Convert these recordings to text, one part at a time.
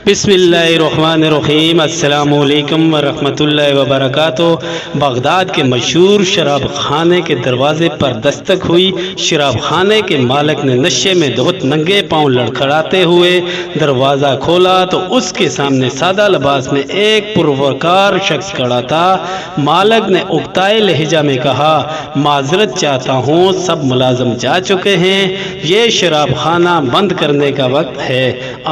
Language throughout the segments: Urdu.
بسم اللہ الرحمن الرحیم۔ السلام علیکم ورحمۃ اللہ وبرکاتہ۔ بغداد کے مشہور شراب خانے کے دروازے پر دستک ہوئی۔ شراب خانے کے مالک نے نشے میں دھت ننگے پاؤں لڑکھڑاتے ہوئے دروازہ کھولا تو اس کے سامنے سادہ لباس میں ایک پروکار شخص کھڑا تھا۔ مالک نے اکتائے لہجہ میں کہا، معذرت چاہتا ہوں، سب ملازم جا چکے ہیں، یہ شراب خانہ بند کرنے کا وقت ہے،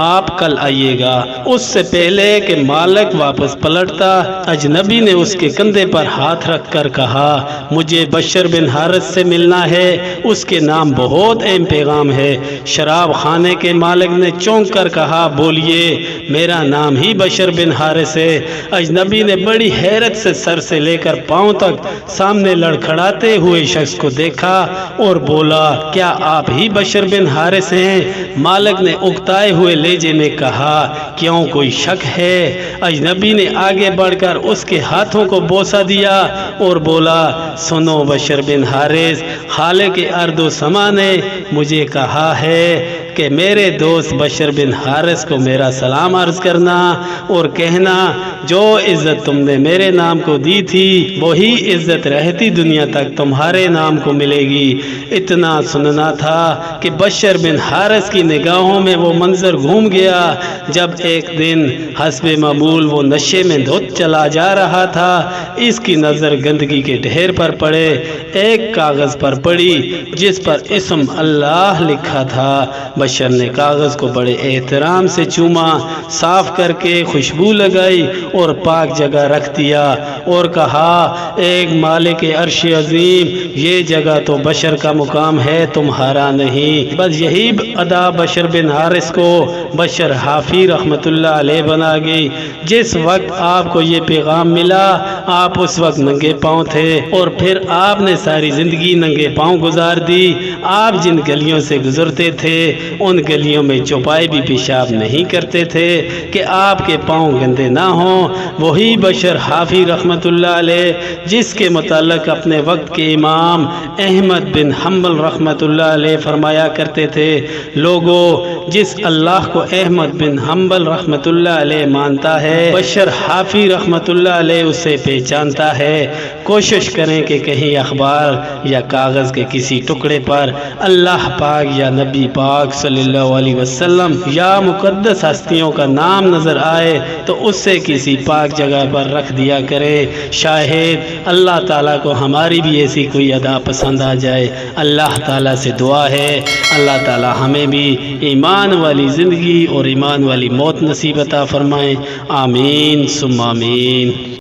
آپ کل آئیے گا۔ اس سے پہلے کہ مالک واپس پلٹتا، اجنبی نے اس کے کندھے پر ہاتھ رکھ کر کہا، مجھے بشر بن حارث سے ملنا ہے، اس کے نام بہت اہم پیغام ہے۔ شراب خانے کے مالک نے چونک کر کہا، بولیے، میرا نام ہی بشر بن حارث ہے۔ اجنبی نے بڑی حیرت سے سر سے لے کر پاؤں تک سامنے لڑکھڑاتے ہوئے شخص کو دیکھا اور بولا، کیا آپ ہی بشر بن حارث ہیں؟ مالک نے اکتائے ہوئے لہجے میں کہا، کیوں کوئی شک ہے؟ اجنبی نے آگے بڑھ کر اس کے ہاتھوں کو بوسہ دیا اور بولا، سنو بشر بن حارث، خالق ارض و سما نے مجھے کہا ہے کہ میرے دوست بشر بن حارث کو میرا سلام عرض کرنا اور کہنا، جو عزت تم نے میرے نام کو دی تھی وہی عزت رہتی دنیا تک تمہارے نام کو ملے گی۔ اتنا سننا تھا کہ بشر بن حارث کی نگاہوں میں وہ منظر گھوم گیا جب ایک دن حسب معمول وہ نشے میں دھت چلا جا رہا تھا۔ اس کی نظر گندگی کے ڈھیر پر پڑے ایک کاغذ پر پڑی جس پر اسم اللہ لکھا تھا۔ بشر نے کاغذ کو بڑے احترام سے چوما، صاف کر کے خوشبو لگائی اور پاک جگہ رکھ دیا اور کہا، ایک مالک عرش عظیم، یہ جگہ تو بشر کا مقام ہے، تمہارا نہیں۔ بس یہی ادا بشر بن حارث کو بشر حافی رحمت اللہ علیہ بنا گئی۔ جس وقت آپ کو یہ پیغام ملا، آپ اس وقت ننگے پاؤں تھے اور پھر آپ نے ساری زندگی ننگے پاؤں گزار دی۔ آپ جن گلیوں سے گزرتے تھے ان گلیوں میں چوپائے بھی پیشاب نہیں کرتے تھے کہ آپ کے پاؤں گندے نہ ہوں۔ وہی بشر حافی رحمت اللہ علیہ جس کے متعلق اپنے وقت کے امام احمد بن حنبل رحمت اللہ علیہ فرمایا کرتے تھے، لوگو، جس اللہ کو احمد بن حنبل رحمت اللہ علیہ مانتا ہے، بشر حافی رحمت اللہ علیہ اسے پہچانتا ہے۔ کوشش کریں کہ کہیں اخبار یا کاغذ کے کسی ٹکڑے پر اللہ پاک یا نبی پاک صلی اللہ علیہ وسلم یا مقدس ہستیوں کا نام نظر آئے تو اس سے کسی پاک جگہ پر رکھ دیا کرے، شاید اللہ تعالیٰ کو ہماری بھی ایسی کوئی ادا پسند آ جائے۔ اللہ تعالیٰ سے دعا ہے اللہ تعالیٰ ہمیں بھی ایمان والی زندگی اور ایمان والی موت نصیب عطا فرمائیں، آمین ثم آمین۔